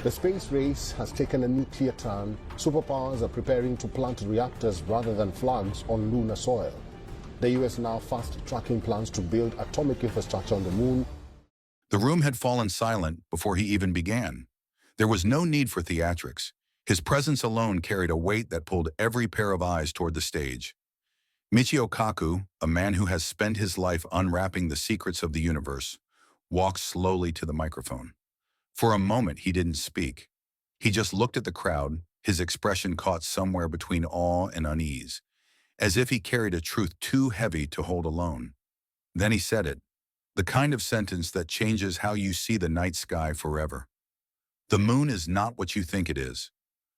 The space race has taken a nuclear turn. Superpowers are preparing to plant reactors rather than flags on lunar soil. The US now fast-tracking plans to build atomic infrastructure on the moon. The room had fallen silent before he even began. There was no need for theatrics. His presence alone carried a weight that pulled every pair of eyes toward the stage. Michio Kaku, a man who has spent his life unwrapping the secrets of the universe, walked slowly to the microphone. For a moment, he didn't speak. He just looked at the crowd, his expression caught somewhere between awe and unease, as if he carried a truth too heavy to hold alone. Then he said it, the kind of sentence that changes how you see the night sky forever. The moon is not what you think it is.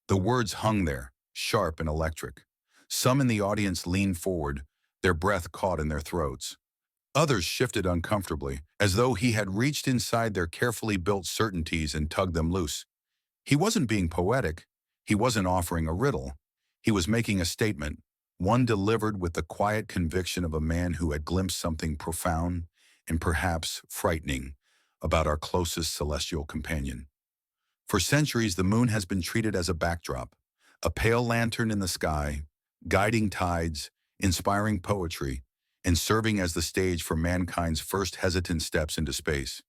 The words hung there, sharp and electric. Some in the audience leaned forward, their breath caught in their throats. Others shifted uncomfortably, as though he had reached inside their carefully built certainties and tugged them loose. He wasn't being poetic. He wasn't offering a riddle. He was making a statement, one delivered with the quiet conviction of a man who had glimpsed something profound and perhaps frightening about our closest celestial companion. For centuries, the moon has been treated as a backdrop, a pale lantern in the sky, guiding tides, inspiring poetry, and serving as the stage for mankind's first hesitant steps into space.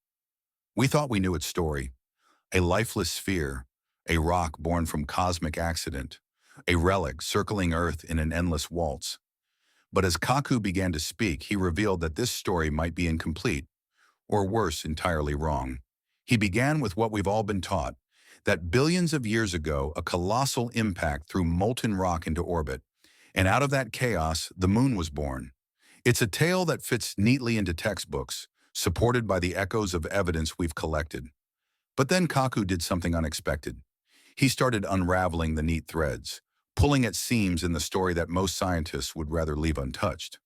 We thought we knew its story, a lifeless sphere, a rock born from cosmic accident, a relic circling Earth in an endless waltz. But as Kaku began to speak, he revealed that this story might be incomplete, or worse, entirely wrong. He began with what we've all been taught, that billions of years ago, a colossal impact threw molten rock into orbit, and out of that chaos, the moon was born. It's a tale that fits neatly into textbooks, supported by the echoes of evidence we've collected. But then Kaku did something unexpected. He started unraveling the neat threads, pulling at seams in the story that most scientists would rather leave untouched.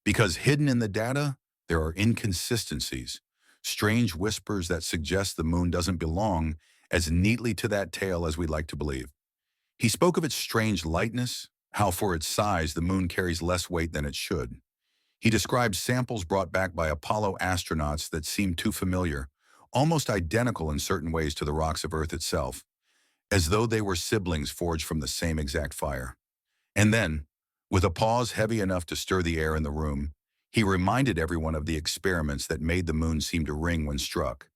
Because hidden in the data, there are inconsistencies, strange whispers that suggest the moon doesn't belong as neatly to that tale as we'd like to believe. He spoke of its strange lightness, how for its size the moon carries less weight than it should. He described samples brought back by Apollo astronauts that seemed too familiar, almost identical in certain ways to the rocks of Earth itself, as though they were siblings forged from the same exact fire. And then, with a pause heavy enough to stir the air in the room, he reminded everyone of the experiments that made the moon seem to ring when struck,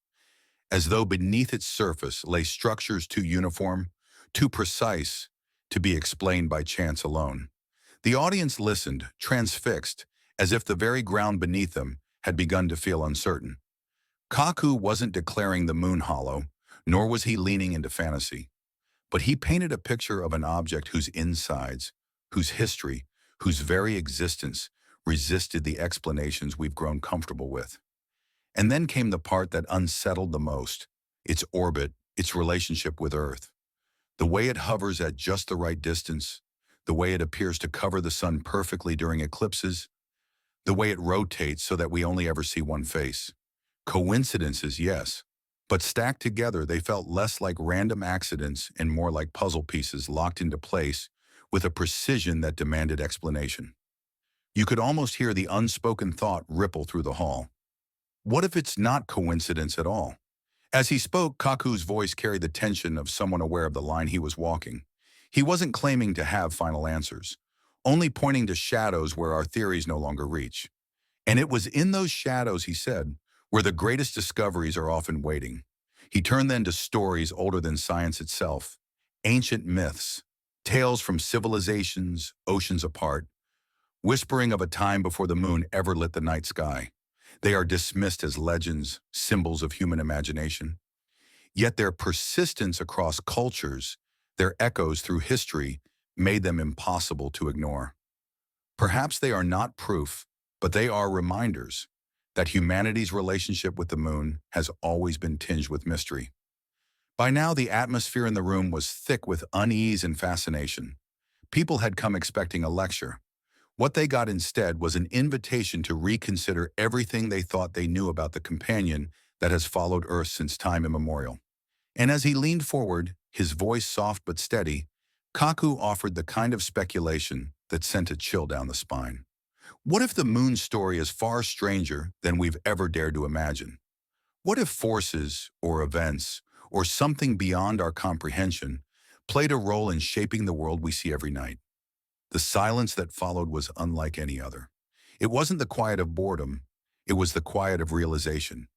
as though beneath its surface lay structures too uniform, too precise, to be explained by chance alone. The audience listened, transfixed, as if the very ground beneath them had begun to feel uncertain. Kaku wasn't declaring the moon hollow, nor was he leaning into fantasy. But he painted a picture of an object whose insides, whose history, whose very existence resisted the explanations we've grown comfortable with. And then came the part that unsettled the most, its orbit, its relationship with Earth. The way it hovers at just the right distance, the way it appears to cover the sun perfectly during eclipses, the way it rotates so that we only ever see one face. Coincidences, yes, but stacked together they felt less like random accidents and more like puzzle pieces locked into place with a precision that demanded explanation. You could almost hear the unspoken thought ripple through the hall. What if it's not coincidence at all? As he spoke, Kaku's voice carried the tension of someone aware of the line he was walking. He wasn't claiming to have final answers, only pointing to shadows where our theories no longer reach. And it was in those shadows, he said, where the greatest discoveries are often waiting. He turned then to stories older than science itself, ancient myths, tales from civilizations, oceans apart, whispering of a time before the moon ever lit the night sky. They are dismissed as legends, symbols of human imagination. Yet their persistence across cultures, their echoes through history, made them impossible to ignore. Perhaps they are not proof, but they are reminders that humanity's relationship with the moon has always been tinged with mystery. By now, the atmosphere in the room was thick with unease and fascination. People had come expecting a lecture. What they got instead was an invitation to reconsider everything they thought they knew about the companion that has followed Earth since time immemorial. And as he leaned forward, his voice soft but steady, Kaku offered the kind of speculation that sent a chill down the spine. What if the moon story is far stranger than we've ever dared to imagine? What if forces, or events, or something beyond our comprehension, played a role in shaping the world we see every night. The silence that followed was unlike any other. It wasn't the quiet of boredom, it was the quiet of realization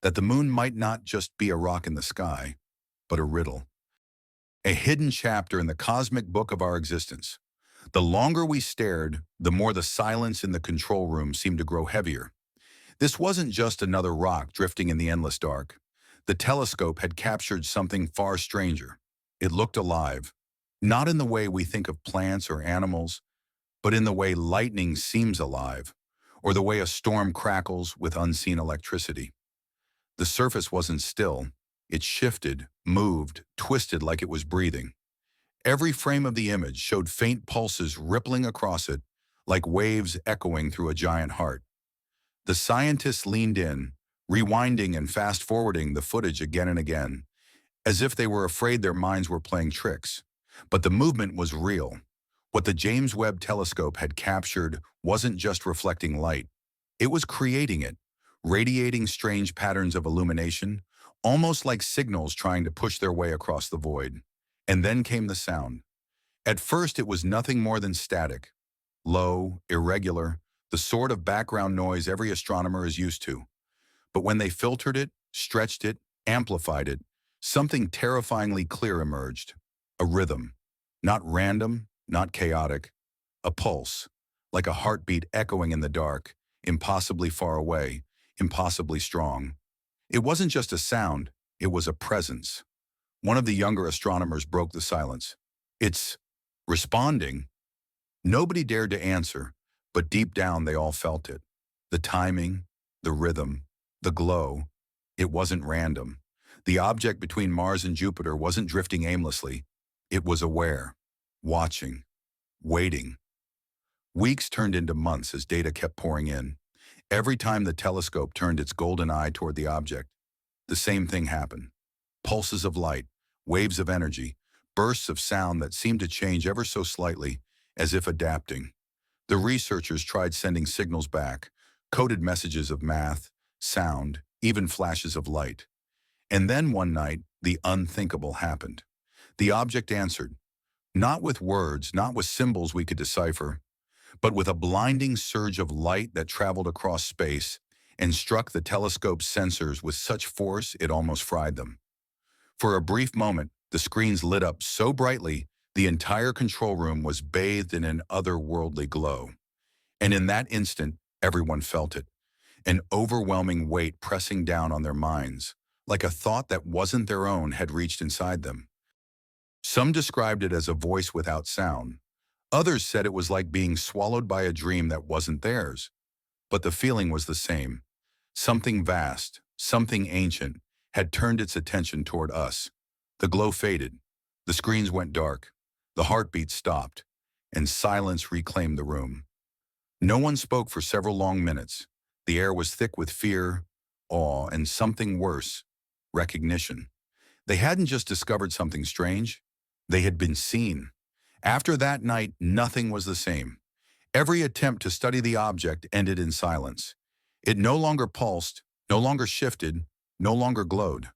that the moon might not just be a rock in the sky, but a riddle, a hidden chapter in the cosmic book of our existence. The longer we stared, the more the silence in the control room seemed to grow heavier. This wasn't just another rock drifting in the endless dark. The telescope had captured something far stranger. It looked alive, not in the way we think of plants or animals, but in the way lightning seems alive, or the way a storm crackles with unseen electricity. The surface wasn't still. It shifted, moved, twisted like it was breathing. Every frame of the image showed faint pulses rippling across it, like waves echoing through a giant heart. The scientists leaned in, rewinding and fast-forwarding the footage again and again, as if they were afraid their minds were playing tricks. But the movement was real. What the James Webb Telescope had captured wasn't just reflecting light. It was creating it, radiating strange patterns of illumination, almost like signals trying to push their way across the void. And then came the sound. At first, it was nothing more than static, low, irregular, the sort of background noise every astronomer is used to. But when they filtered it, stretched it, amplified it, something terrifyingly clear emerged. A rhythm. Not random, not chaotic. A pulse, like a heartbeat echoing in the dark, impossibly far away, impossibly strong. It wasn't just a sound, it was a presence. One of the younger astronomers broke the silence. "It's responding." Nobody dared to answer, but deep down they all felt it. The timing, the rhythm, the glow. It wasn't random. The object between Mars and Jupiter wasn't drifting aimlessly. It was aware, watching, waiting. Weeks turned into months as data kept pouring in. Every time the telescope turned its golden eye toward the object, the same thing happened. Pulses of light, waves of energy, bursts of sound that seemed to change ever so slightly, as if adapting. The researchers tried sending signals back, coded messages of math, sound, even flashes of light. And then one night, the unthinkable happened. The object answered, not with words, not with symbols we could decipher, but with a blinding surge of light that traveled across space and struck the telescope's sensors with such force it almost fried them. For a brief moment, the screens lit up so brightly the entire control room was bathed in an otherworldly glow. And in that instant, everyone felt it, an overwhelming weight pressing down on their minds, like a thought that wasn't their own had reached inside them. Some described it as a voice without sound. Others said it was like being swallowed by a dream that wasn't theirs. But the feeling was the same. Something vast, something ancient, had turned its attention toward us. The glow faded. The screens went dark. The heartbeat stopped, and silence reclaimed the room. No one spoke for several long minutes. The air was thick with fear, awe, and something worse, recognition. They hadn't just discovered something strange. They had been seen. After that night, nothing was the same. Every attempt to study the object ended in silence. It no longer pulsed, no longer shifted, no longer glowed.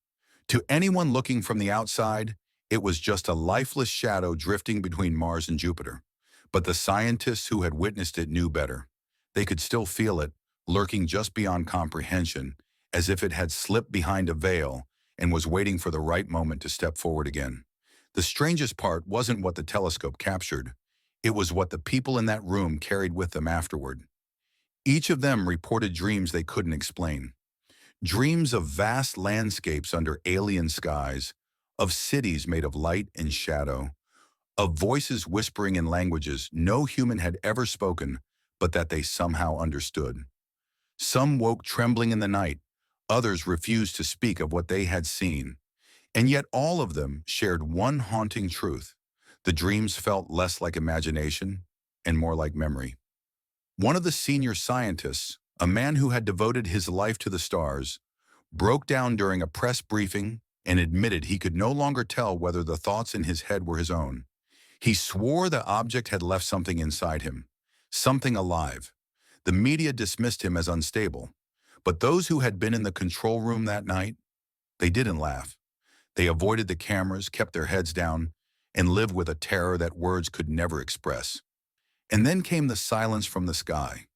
To anyone looking from the outside, it was just a lifeless shadow drifting between Mars and Jupiter. But the scientists who had witnessed it knew better. They could still feel it, lurking just beyond comprehension, as if it had slipped behind a veil and was waiting for the right moment to step forward again. The strangest part wasn't what the telescope captured. It was what the people in that room carried with them afterward. Each of them reported dreams they couldn't explain. Dreams of vast landscapes under alien skies, of cities made of light and shadow, of voices whispering in languages no human had ever spoken, but that they somehow understood. Some woke trembling in the night, others refused to speak of what they had seen. And yet all of them shared one haunting truth. The dreams felt less like imagination and more like memory. One of the senior scientists, a man who had devoted his life to the stars, broke down during a press briefing and admitted he could no longer tell whether the thoughts in his head were his own. He swore the object had left something inside him, something alive. The media dismissed him as unstable, but those who had been in the control room that night, they didn't laugh. They avoided the cameras, kept their heads down, and lived with a terror that words could never express. And then came the silence from the sky,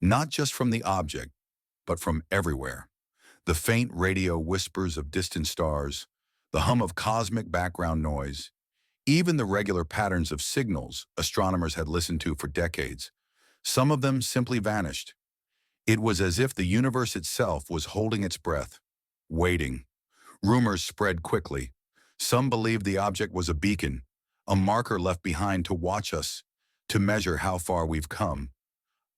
not just from the object, but from everywhere. The faint radio whispers of distant stars, the hum of cosmic background noise, even the regular patterns of signals astronomers had listened to for decades. Some of them simply vanished. It was as if the universe itself was holding its breath, waiting. Rumors spread quickly. Some believed the object was a beacon, a marker left behind to watch us, to measure how far we've come.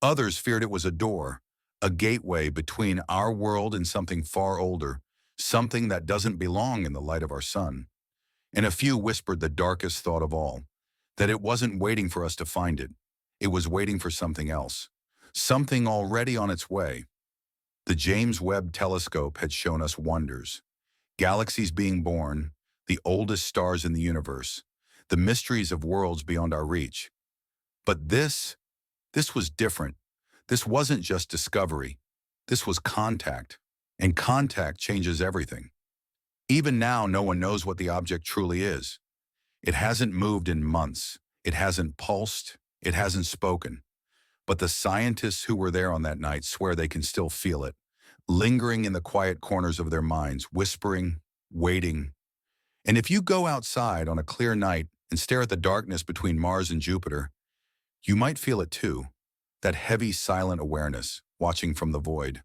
Others feared it was a door, a gateway between our world and something far older, something that doesn't belong in the light of our sun. And a few whispered the darkest thought of all, that it wasn't waiting for us to find it. It was waiting for something else, something already on its way. The James Webb Telescope had shown us wonders. Galaxies being born, the oldest stars in the universe, the mysteries of worlds beyond our reach. But this was different. This wasn't just discovery. This was contact. And contact changes everything. Even now, no one knows what the object truly is. It hasn't moved in months. It hasn't pulsed. It hasn't spoken. But the scientists who were there on that night swear they can still feel it, lingering in the quiet corners of their minds, whispering, waiting. And if you go outside on a clear night and stare at the darkness between Mars and Jupiter, you might feel it too, that heavy, silent awareness, watching from the void.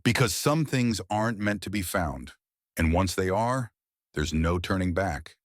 Because some things aren't meant to be found, and once they are, there's no turning back.